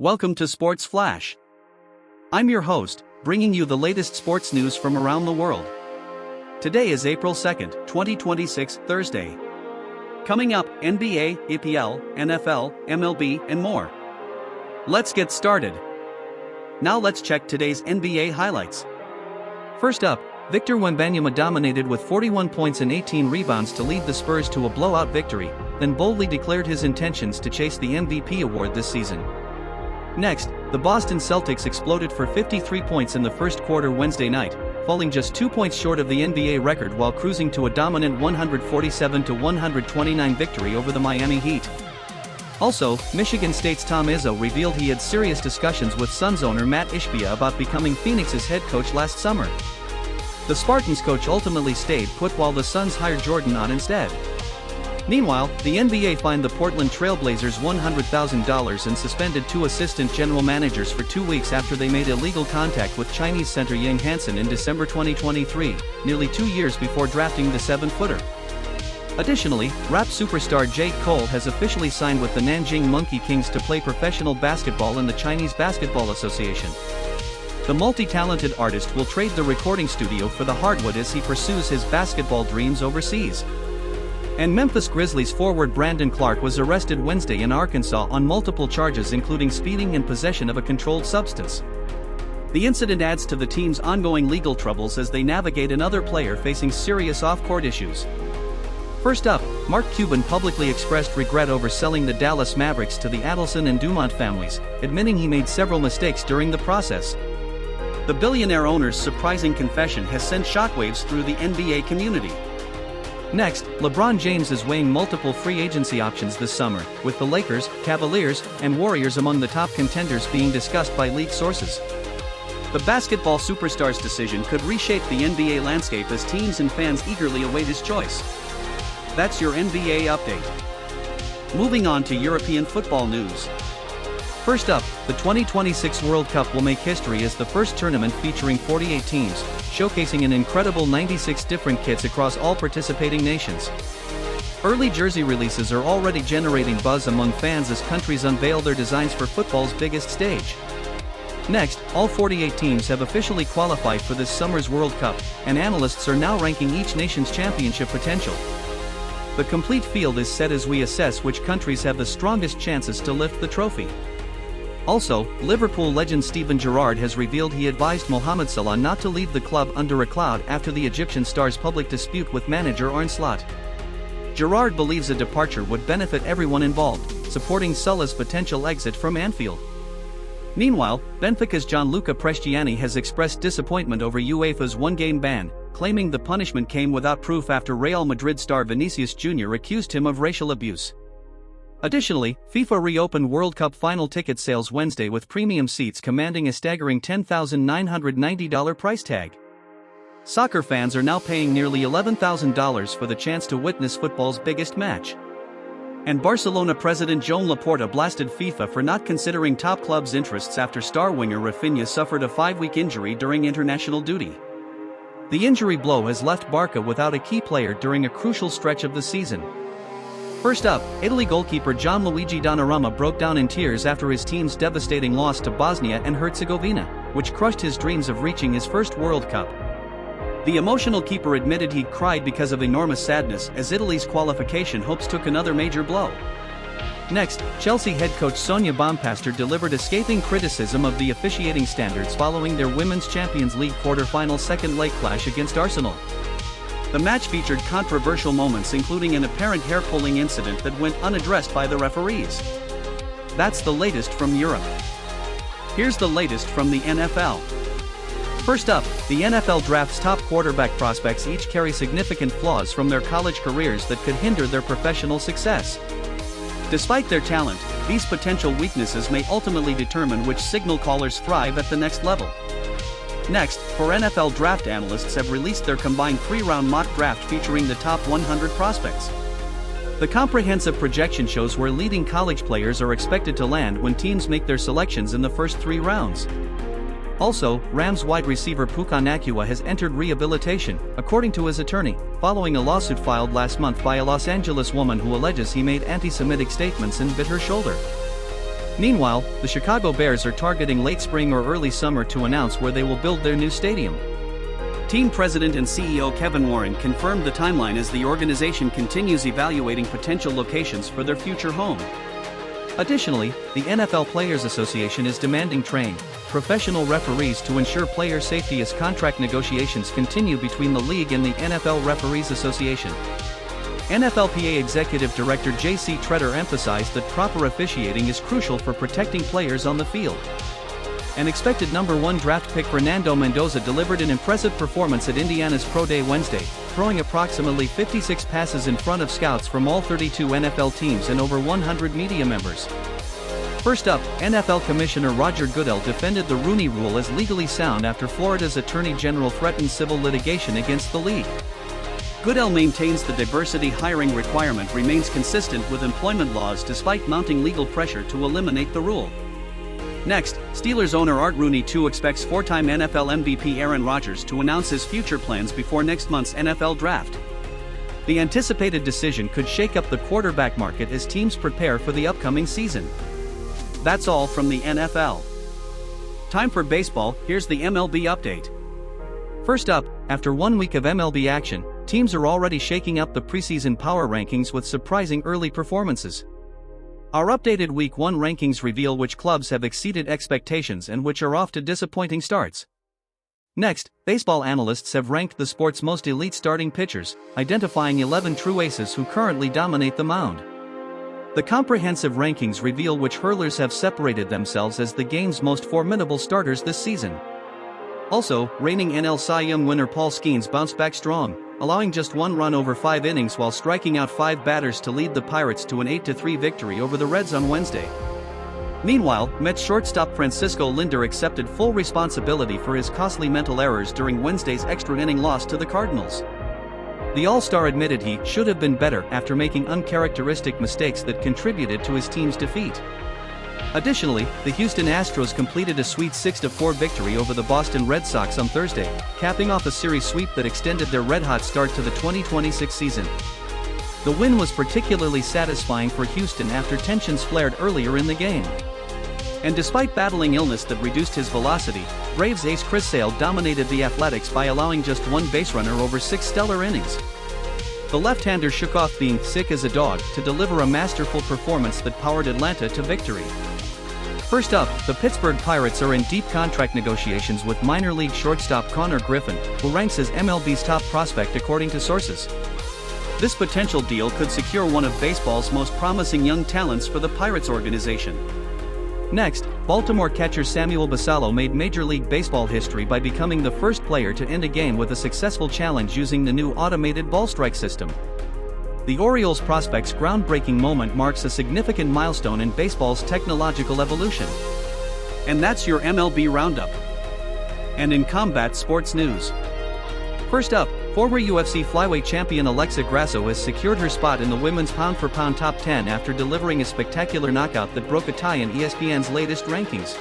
Welcome to Sports Flash. I'm your host, bringing you the latest sports news from around the world. Today is April 2nd, 2026, Thursday. Coming up, NBA, EPL, NFL, MLB, and more. Let's get started. Now let's check today's NBA highlights. First up, Victor Wembanyama dominated with 41 points and 18 rebounds to lead the Spurs to a blowout victory, then boldly declared his intentions to chase the MVP award this season. Next, the Boston Celtics exploded for 53 points in the first quarter Wednesday night, falling just 2 points short of the NBA record while cruising to a dominant 147-129 victory over the Miami Heat. Also, Michigan State's Tom Izzo revealed he had serious discussions with Suns owner Matt Ishbia about becoming Phoenix's head coach last summer. The Spartans coach ultimately stayed put while the Suns hired Jordan on instead. Meanwhile, the NBA fined the Portland Trail Blazers $100,000 and suspended two assistant general managers for 2 weeks after they made illegal contact with Chinese center Yang Hansen in December 2023, nearly 2 years before drafting the 7-footer. Additionally, rap superstar J. Cole has officially signed with the Nanjing Monkey Kings to play professional basketball in the Chinese Basketball Association. The multi-talented artist will trade the recording studio for the hardwood as he pursues his basketball dreams overseas. And Memphis Grizzlies forward Brandon Clark was arrested Wednesday in Arkansas on multiple charges including speeding and possession of a controlled substance. The incident adds to the team's ongoing legal troubles as they navigate another player facing serious off-court issues. First up, Mark Cuban publicly expressed regret over selling the Dallas Mavericks to the Adelson and Dumont families, admitting he made several mistakes during the process. The billionaire owner's surprising confession has sent shockwaves through the NBA community. Next, LeBron James is weighing multiple free agency options this summer, with the Lakers, Cavaliers, and Warriors among the top contenders being discussed by league sources. The basketball superstar's decision could reshape the NBA landscape as teams and fans eagerly await his choice. That's your NBA update. Moving on to European football news. First up, the 2026 World Cup will make history as the first tournament featuring 48 teams, showcasing an incredible 96 different kits across all participating nations. Early jersey releases are already generating buzz among fans as countries unveil their designs for football's biggest stage. Next, all 48 teams have officially qualified for this summer's World Cup, and analysts are now ranking each nation's championship potential. The complete field is set as we assess which countries have the strongest chances to lift the trophy. Also, Liverpool legend Steven Gerrard has revealed he advised Mohamed Salah not to leave the club under a cloud after the Egyptian star's public dispute with manager Arne Slot. Gerrard believes a departure would benefit everyone involved, supporting Salah's potential exit from Anfield. Meanwhile, Benfica's Gianluca Prestiani has expressed disappointment over UEFA's one-game ban, claiming the punishment came without proof after Real Madrid star Vinicius Jr. accused him of racial abuse. Additionally, FIFA reopened World Cup final ticket sales Wednesday with premium seats commanding a staggering $10,990 price tag. Soccer fans are now paying nearly $11,000 for the chance to witness football's biggest match. And Barcelona president Joan Laporta blasted FIFA for not considering top clubs' interests after star winger Rafinha suffered a 5-week injury during international duty. The injury blow has left Barca without a key player during a crucial stretch of the season. First up, Italy goalkeeper Gianluigi Donnarumma broke down in tears after his team's devastating loss to Bosnia and Herzegovina, which crushed his dreams of reaching his first World Cup. The emotional keeper admitted he'd cried because of enormous sadness as Italy's qualification hopes took another major blow. Next, Chelsea head coach Sonia Bompastor delivered a scathing criticism of the officiating standards following their Women's Champions League quarter-final second-leg clash against Arsenal. The match featured controversial moments including an apparent hair-pulling incident that went unaddressed by the referees. That's the latest from Europe. Here's the latest from the NFL. First up, the NFL draft's top quarterback prospects each carry significant flaws from their college careers that could hinder their professional success. Despite their talent, these potential weaknesses may ultimately determine which signal callers thrive at the next level. Next, four NFL draft analysts have released their combined 3-round mock draft featuring the top 100 prospects. The comprehensive projection shows where leading college players are expected to land when teams make their selections in the first 3 rounds. Also, Rams wide receiver Puka Nacua has entered rehabilitation, according to his attorney, following a lawsuit filed last month by a Los Angeles woman who alleges he made anti-Semitic statements and bit her shoulder. Meanwhile, the Chicago Bears are targeting late spring or early summer to announce where they will build their new stadium. Team president and CEO Kevin Warren confirmed the timeline as the organization continues evaluating potential locations for their future home. Additionally, the NFL Players Association is demanding trained, professional referees to ensure player safety as contract negotiations continue between the league and the NFL Referees Association. NFLPA Executive Director J.C. Tretter emphasized that proper officiating is crucial for protecting players on the field. An expected number 1 draft pick Fernando Mendoza delivered an impressive performance at Indiana's Pro Day Wednesday, throwing approximately 56 passes in front of scouts from all 32 NFL teams and over 100 media members. First up, NFL Commissioner Roger Goodell defended the Rooney Rule as legally sound after Florida's Attorney General threatened civil litigation against the league. Goodell maintains the diversity hiring requirement remains consistent with employment laws despite mounting legal pressure to eliminate the rule. Next, Steelers owner Art Rooney II expects 4-time NFL MVP Aaron Rodgers to announce his future plans before next month's NFL Draft. The anticipated decision could shake up the quarterback market as teams prepare for the upcoming season. That's all from the NFL. Time for baseball, here's the MLB update. First up, after 1 week of MLB action, teams are already shaking up the preseason power rankings with surprising early performances. Our updated Week 1 rankings reveal which clubs have exceeded expectations and which are off to disappointing starts. Next, baseball analysts have ranked the sport's most elite starting pitchers, identifying 11 true aces who currently dominate the mound. The comprehensive rankings reveal which hurlers have separated themselves as the game's most formidable starters this season. Also, reigning NL Cy Young winner Paul Skeens bounced back strong, allowing just 1 run over 5 innings while striking out 5 batters to lead the Pirates to an 8-3 victory over the Reds on Wednesday. Meanwhile, Mets shortstop Francisco Lindor accepted full responsibility for his costly mental errors during Wednesday's extra-inning loss to the Cardinals. The All-Star admitted he should have been better after making uncharacteristic mistakes that contributed to his team's defeat. Additionally, the Houston Astros completed a sweet 6-4 victory over the Boston Red Sox on Thursday, capping off a series sweep that extended their red-hot start to the 2026 season. The win was particularly satisfying for Houston after tensions flared earlier in the game. And despite battling illness that reduced his velocity, Braves ace Chris Sale dominated the Athletics by allowing just 1 base runner over 6 stellar innings. The left-hander shook off being sick as a dog to deliver a masterful performance that powered Atlanta to victory. First up, the Pittsburgh Pirates are in deep contract negotiations with minor league shortstop Connor Griffin, who ranks as MLB's top prospect according to sources. This potential deal could secure one of baseball's most promising young talents for the Pirates organization. Next, Baltimore catcher Samuel Basallo made Major League Baseball history by becoming the first player to end a game with a successful challenge using the new automated ball strike system. The Orioles prospect's groundbreaking moment marks a significant milestone in baseball's technological evolution. And that's your MLB Roundup. And in combat sports news. First up, former UFC flyweight champion Alexa Grasso has secured her spot in the women's pound-for-pound top 10 after delivering a spectacular knockout that broke a tie in ESPN's latest rankings.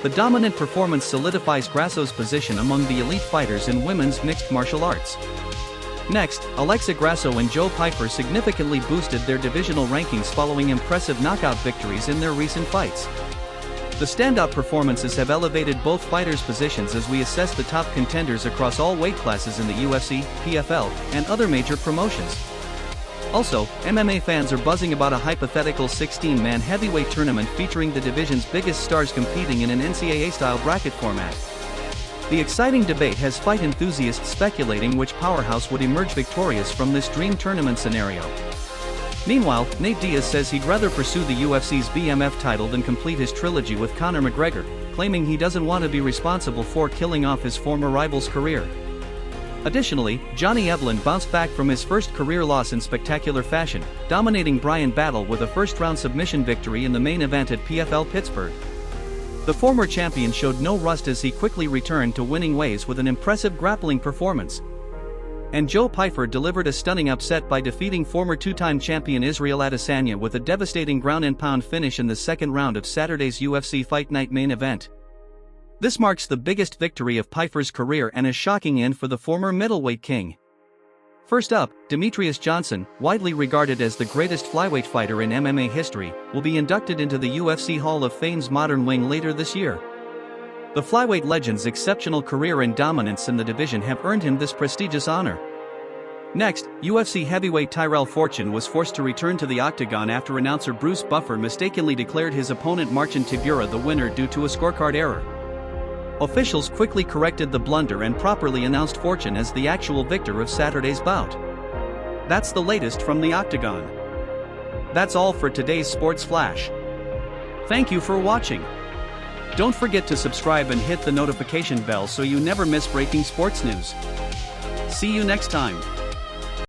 The dominant performance solidifies Grasso's position among the elite fighters in women's mixed martial arts. Next, Alexa Grasso and Joe Piper significantly boosted their divisional rankings following impressive knockout victories in their recent fights. The standout performances have elevated both fighters' positions as we assess the top contenders across all weight classes in the UFC, PFL, and other major promotions. Also, MMA fans are buzzing about a hypothetical 16-man heavyweight tournament featuring the division's biggest stars competing in an NCAA-style bracket format. The exciting debate has fight enthusiasts speculating which powerhouse would emerge victorious from this dream tournament scenario. Meanwhile, Nate Diaz says he'd rather pursue the UFC's BMF title than complete his trilogy with Conor McGregor, claiming he doesn't want to be responsible for killing off his former rival's career. Additionally, Johnny Evelyn bounced back from his first career loss in spectacular fashion, dominating Brian Battle with a first-round submission victory in the main event at PFL Pittsburgh. The former champion showed no rust as he quickly returned to winning ways with an impressive grappling performance. And Joe Piper delivered a stunning upset by defeating former 2-time champion Israel Adesanya with a devastating ground-and-pound finish in the second round of Saturday's UFC Fight Night main event. This marks the biggest victory of Piper's career and a shocking end for the former middleweight king. First up, Demetrius Johnson, widely regarded as the greatest flyweight fighter in MMA history, will be inducted into the UFC Hall of Fame's modern wing later this year. The flyweight legend's exceptional career and dominance in the division have earned him this prestigious honor. Next, UFC heavyweight Tyrell Fortune was forced to return to the octagon after announcer Bruce Buffer mistakenly declared his opponent Marcin Tybura the winner due to a scorecard error. Officials quickly corrected the blunder and properly announced Fortune as the actual victor of Saturday's bout. That's the latest from the octagon. That's all for today's Sports Flash. Thank you for watching. Don't forget to subscribe and hit the notification bell so you never miss breaking sports news. See you next time.